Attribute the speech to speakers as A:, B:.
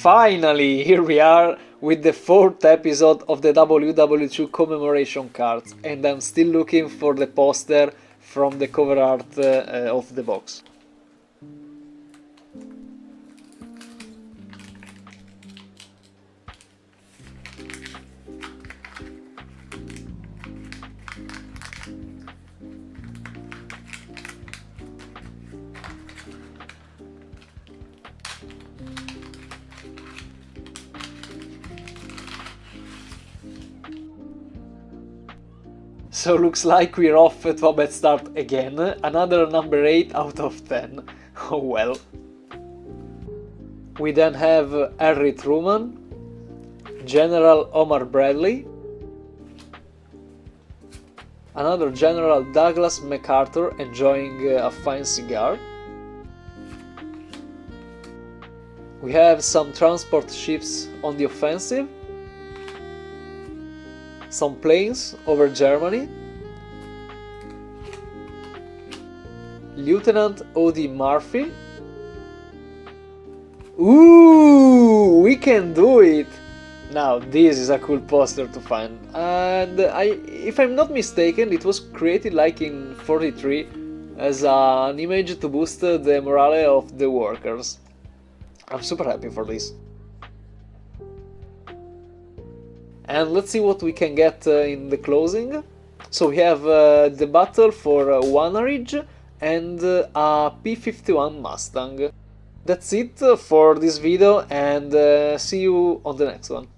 A: Finally, here we are with the 4th episode of the WW2 commemoration cards, and I'm still looking for the poster from the cover art of the box. So looks like we're off to a bad start again, another number 8 out of 10. Oh well. We then have Harry Truman, General Omar Bradley, another General Douglas MacArthur enjoying a fine cigar. We have some transport ships on the offensive, some planes over Germany, Lieutenant O.D. Murphy. Ooh, we can do it! Now, this is a cool poster to find, and if I'm not mistaken, it was created like in 43 as an image to boost the morale of the workers. I'm super happy for this. And let's see what we can get in the closing. So we have the battle for Wannerage and a P-51 Mustang. That's it for this video, and see you on the next one.